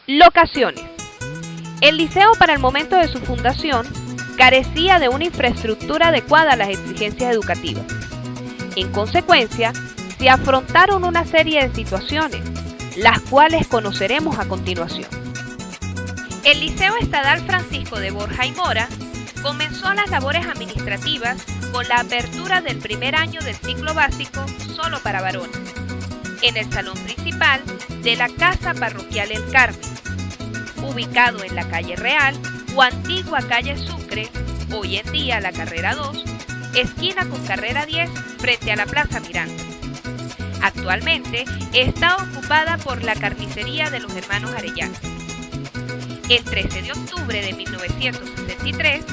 Locaciones. El liceo para el momento de su fundación carecía de una infraestructura adecuada a las exigencias educativas. En consecuencia, se afrontaron una serie de situaciones, las cuales conoceremos a continuación. El Liceo Estadal Francisco de Borja y Mora comenzó las labores administrativas con la apertura del primer año del ciclo básico solo para varones, en el salón principal de la Casa Parroquial El Carmen, ubicado en la calle Real o antigua calle Sucre, hoy en día la carrera 2, esquina con carrera 10 frente a la Plaza Miranda. Actualmente está ocupada por la carnicería de los hermanos Arellano. El 13 de octubre de 1963,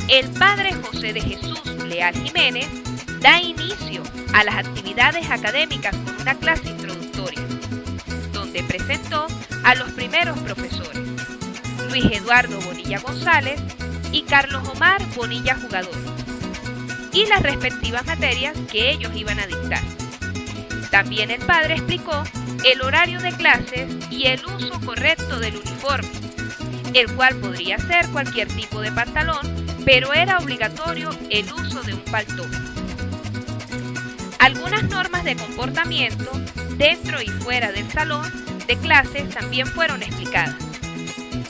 el padre José de Jesús Leal Jiménez da inicio a las actividades académicas con una clase introductoria, donde presentó a los primeros profesores, Luis Eduardo Bonilla González y Carlos Omar Bonilla Jugador, y las respectivas materias que ellos iban a dictar. También el padre explicó el horario de clases y el uso correcto del uniforme, el cual podría ser cualquier tipo de pantalón, pero era obligatorio el uso de un paltón. Algunas normas de comportamiento dentro y fuera del salón de clases también fueron explicadas.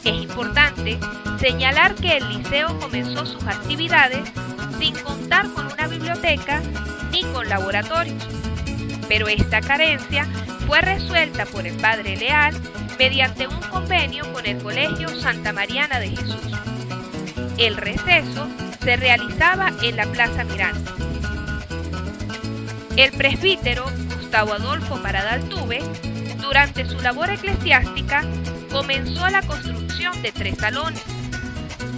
Es importante señalar que el liceo comenzó sus actividades sin contar con una biblioteca ni con laboratorios, pero esta carencia fue resuelta por el padre Leal mediante un convenio con el Colegio Santa Mariana de Jesús. El receso se realizaba en la Plaza Miranda. El presbítero Gustavo Adolfo Parada Altuve, durante su labor eclesiástica, comenzó la construcción de 3 salones,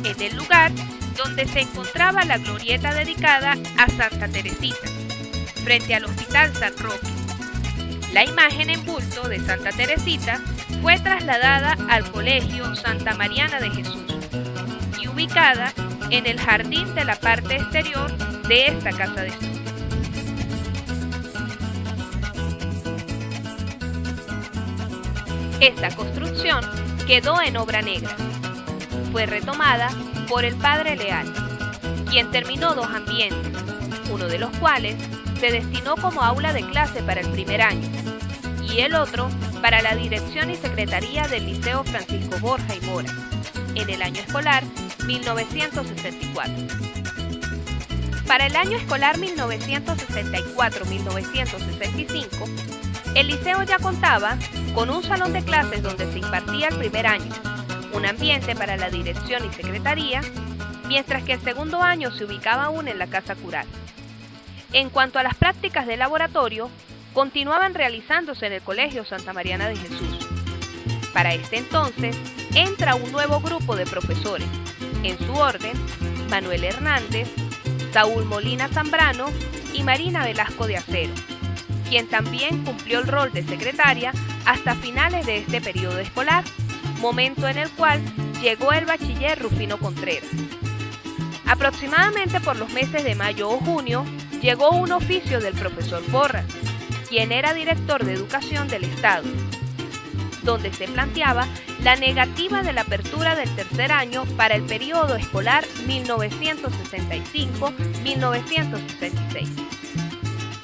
en el lugar donde se encontraba la glorieta dedicada a Santa Teresita, frente al Hospital San Roque. La imagen en bulto de Santa Teresita fue trasladada al Colegio Santa Mariana de Jesús y ubicada en el jardín de la parte exterior de esta casa de estudio. Esta construcción quedó en obra negra. Fue retomada por el padre Leal, quien terminó 2 ambientes, uno de los cuales se destinó como aula de clase para el primer año y el otro para la dirección y secretaría del Liceo Francisco Borja y Mora, en el año escolar 1964. Para el año escolar 1964-1965, el liceo ya contaba con un salón de clases donde se impartía el primer año, un ambiente para la dirección y secretaría, mientras que el segundo año se ubicaba aún en la casa cural. En cuanto a las prácticas de laboratorio, continuaban realizándose en el Colegio Santa Mariana de Jesús. Para este entonces, entra un nuevo grupo de profesores, en su orden, Manuel Hernández, Saúl Molina Zambrano y Marina Velasco de Acero, quien también cumplió el rol de secretaria hasta finales de este periodo escolar, momento en el cual llegó el bachiller Rufino Contreras. Aproximadamente por los meses de mayo o junio, llegó un oficio del profesor Porras, quien era director de educación del Estado, donde se planteaba la negativa de la apertura del tercer año para el periodo escolar 1965-1966.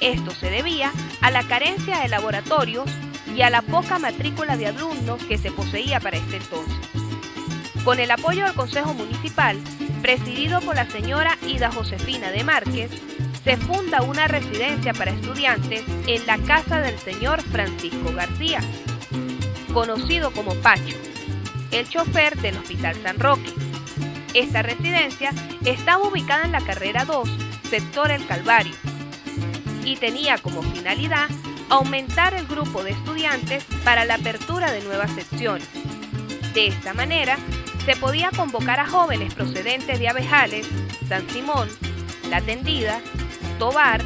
Esto se debía a la carencia de laboratorios y a la poca matrícula de alumnos que se poseía para este entonces. Con el apoyo del Consejo Municipal, presidido por la señora Ida Josefina de Márquez, se funda una residencia para estudiantes en la casa del señor Francisco García, conocido como Pacho, el chofer del Hospital San Roque. Esta residencia estaba ubicada en la carrera 2, sector El Calvario, y tenía como finalidad aumentar el grupo de estudiantes para la apertura de nuevas secciones. De esta manera, se podía convocar a jóvenes procedentes de Abejales, San Simón, La Tendida, Tovar,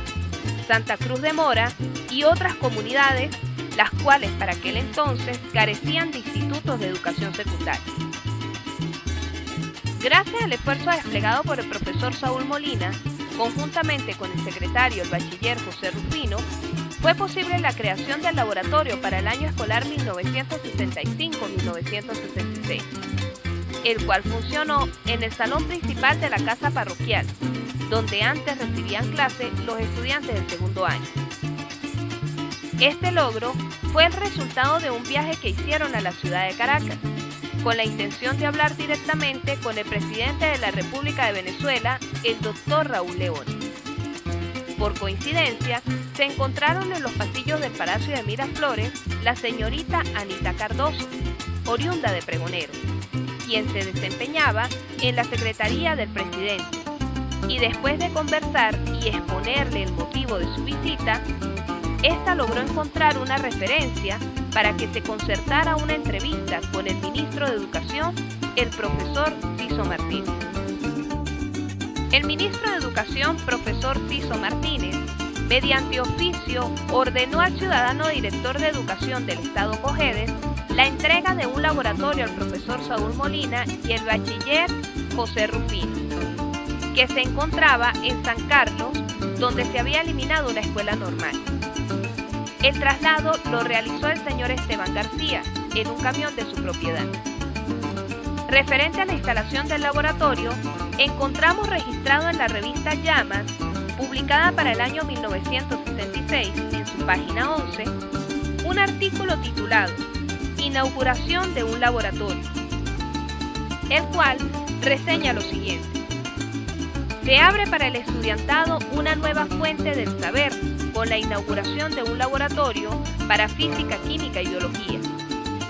Santa Cruz de Mora y otras comunidades, las cuales para aquel entonces carecían de institutos de educación secundaria. Gracias al esfuerzo desplegado por el profesor Saúl Molina, conjuntamente con el secretario, el bachiller José Rufino, fue posible la creación del laboratorio para el año escolar 1965-1966, el cual funcionó en el salón principal de la casa parroquial, donde antes recibían clase los estudiantes del segundo año. Este logro fue el resultado de un viaje que hicieron a la ciudad de Caracas, con la intención de hablar directamente con el presidente de la República de Venezuela, el doctor Raúl Leoni. Por coincidencia, se encontraron en los pasillos del Palacio de Miraflores la señorita Anita Cardoso, oriunda de Pregonero, quien se desempeñaba en la secretaría del presidente, y después de conversar y exponerle el motivo de su visita, esta logró encontrar una referencia para que se concertara una entrevista con el ministro de Educación, el profesor Ciso Martínez. El ministro de Educación, profesor Ciso Martínez, mediante oficio, ordenó al ciudadano director de Educación del Estado Cojedes la entrega de un laboratorio al profesor Saúl Molina y el bachiller José Rufino, que se encontraba en San Carlos, donde se había eliminado una escuela normal. El traslado lo realizó el señor Esteban García en un camión de su propiedad. Referente a la instalación del laboratorio, encontramos registrado en la revista Llamas, publicada para el año 1966, en su página 11, un artículo titulado Inauguración de un laboratorio, el cual reseña lo siguiente. Se abre para el estudiantado una nueva fuente del saber con la inauguración de un laboratorio para física, química y biología,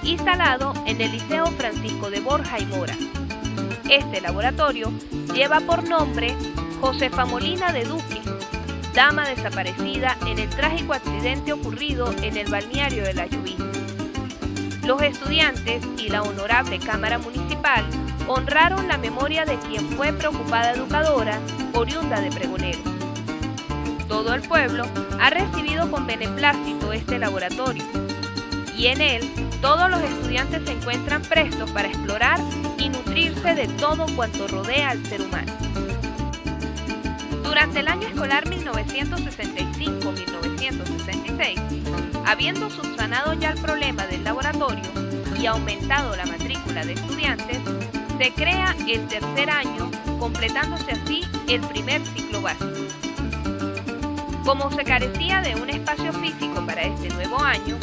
instalado en el Liceo Francisco de Borja y Mora. Este laboratorio lleva por nombre Josefa Molina de Duque, dama desaparecida en el trágico accidente ocurrido en el balneario de La Lluvia. Los estudiantes y la honorable Cámara Municipal honraron la memoria de quien fue preocupada educadora, oriunda de Pregonero. Todo el pueblo ha recibido con beneplácito este laboratorio, y en él todos los estudiantes se encuentran prestos para explorar y nutrirse de todo cuanto rodea al ser humano. Durante el año escolar 1965-1966, habiendo subsanado ya el problema del laboratorio y aumentado la matrícula de estudiantes, se crea el tercer año, completándose así el primer ciclo básico. Como se carecía de un espacio físico para este nuevo año,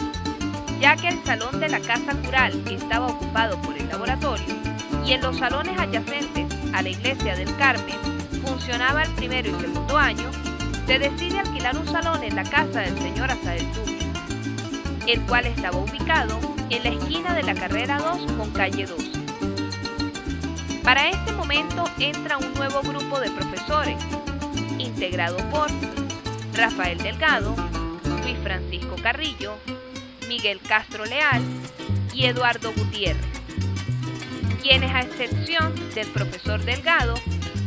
ya que el salón de la Casa Cural estaba ocupado por el laboratorio y en los salones adyacentes a la Iglesia del Carmen funcionaba el primero y segundo año, se decide alquilar un salón en la casa del señor Azael Duque, el cual estaba ubicado en la esquina de la carrera 2 con calle 2. Para este momento entra un nuevo grupo de profesores, integrado por Rafael Delgado, Luis Francisco Carrillo, Miguel Castro Leal y Eduardo Gutiérrez, quienes a excepción del profesor Delgado,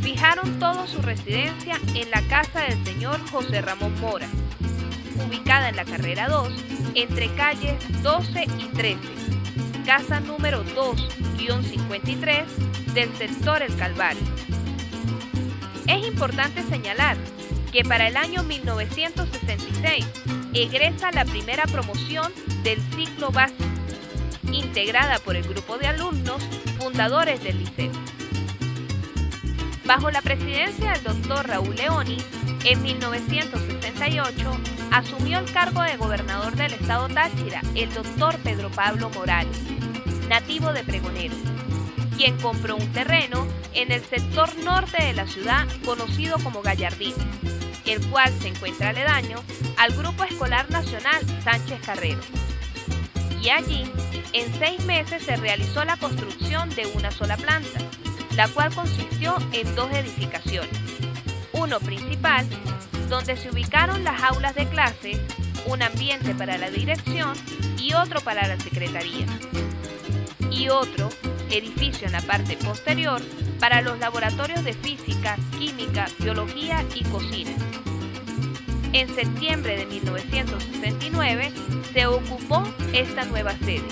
fijaron toda su residencia en la casa del señor José Ramón Mora, ubicada en la carrera 2, entre calles 12 y 13, casa número 2-53 del sector El Calvario. Es importante señalar que para el año 1966 egresa la primera promoción del ciclo básico, integrada por el grupo de alumnos fundadores del liceo. Bajo la presidencia del doctor Raúl Leoni, en 1968 asumió el cargo de gobernador del estado Táchira el doctor Pedro Pablo Morales, nativo de Pregonero, quien compró un terreno en el sector norte de la ciudad conocido como Gallardín, el cual se encuentra aledaño al Grupo Escolar Nacional Sánchez Carrero. Y allí, en 6 meses se realizó la construcción de una sola planta, la cual consistió en 2 edificaciones, uno principal, donde se ubicaron las aulas de clase, un ambiente para la dirección y otro para la secretaría, y otro edificio en la parte posterior para los laboratorios de física, química, biología y cocina. En septiembre de 1969 se ocupó esta nueva sede.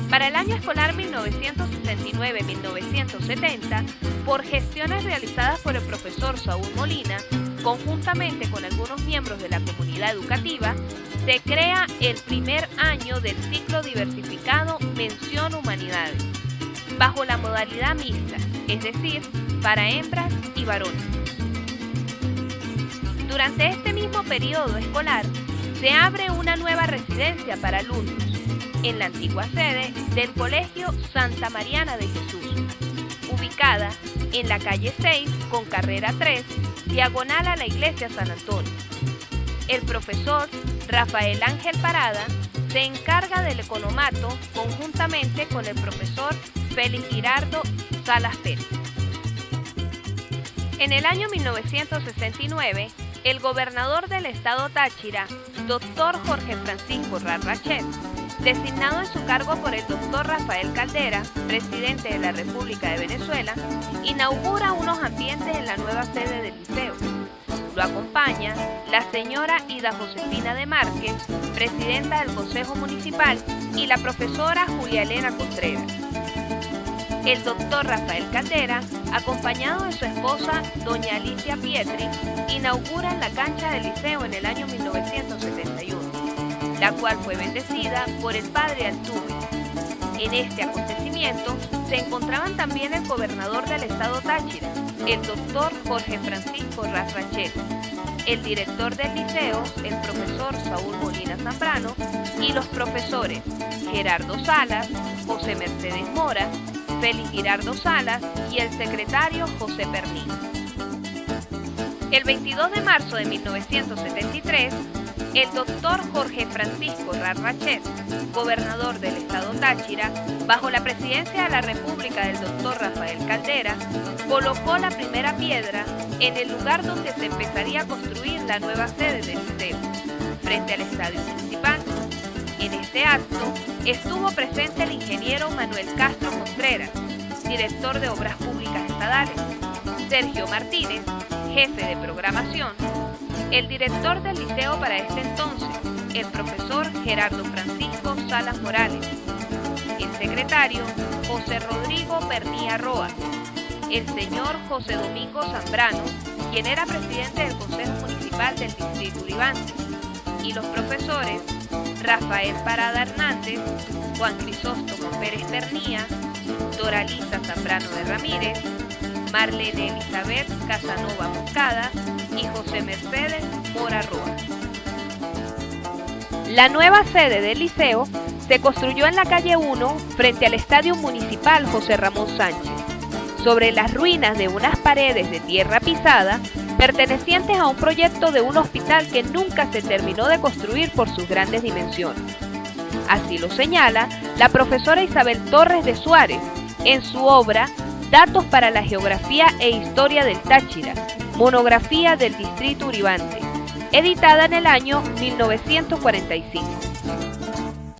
Para el año escolar 1969-1970, por gestiones realizadas por el profesor Saúl Molina, conjuntamente con algunos miembros de la comunidad educativa, se crea el primer año del ciclo diversificado Mención Humanidades, bajo la modalidad mixta, es decir, para hembras y varones. Durante este mismo periodo escolar, se abre una nueva residencia para alumnos, en la antigua sede del Colegio Santa Mariana de Jesús, ubicada en la calle 6 con carrera 3, diagonal a la iglesia San Antonio. El profesor Rafael Ángel Parada se encarga del economato conjuntamente con el profesor Félix Girardo Salas Pérez. En el año 1969, el gobernador del estado Táchira, doctor Jorge Francisco Rarrachet, designado en su cargo por el doctor Rafael Caldera, presidente de la República de Venezuela, inaugura unos ambientes en la nueva sede del liceo. Lo acompaña la señora Ida Josefina de Márquez, presidenta del Consejo Municipal, y la profesora Julia Elena Contreras. El doctor Rafael Caldera, acompañado de su esposa, doña Alicia Pietri, inauguran la cancha del liceo en el año 1971, la cual fue bendecida por el padre Altuve. En este acontecimiento se encontraban también el gobernador del estado Táchira, el doctor Jorge Francisco Rarrachet, el director del liceo, el profesor Saúl Molina Zambrano, y los profesores Gerardo Salas, José Mercedes Mora, Félix Girardo Salas y el secretario José Pernín. El 22 de marzo de 1973, el doctor Jorge Francisco Rarrachet, gobernador del estado Táchira, bajo la presidencia de la República del doctor Rafael Caldera, colocó la primera piedra en el lugar donde se empezaría a construir la nueva sede del liceo, frente al estadio municipal. En este acto estuvo presente el ingeniero Manuel Castro Contreras, director de Obras Públicas Estadales, Sergio Martínez, jefe de programación, el director del liceo para este entonces, el profesor Gerardo Francisco Salas Morales, el secretario José Rodrigo Pernía Roa, el señor José Domingo Zambrano, quien era presidente del Consejo Municipal del Distrito Uribante, y los profesores Rafael Parada Hernández, Juan Crisóstomo Pérez Pernía, Doralisa Zambrano de Ramírez, Marlene Elizabeth Casanova Moscada y José Mercedes Mora Roa. La nueva sede del liceo se construyó en la calle 1 frente al Estadio Municipal José Ramón Sánchez, sobre las ruinas de unas paredes de tierra pisada pertenecientes a un proyecto de un hospital que nunca se terminó de construir por sus grandes dimensiones. Así lo señala la profesora Isabel Torres de Suárez en su obra Datos para la Geografía e Historia del Táchira, monografía del Distrito Uribante, editada en el año 1945.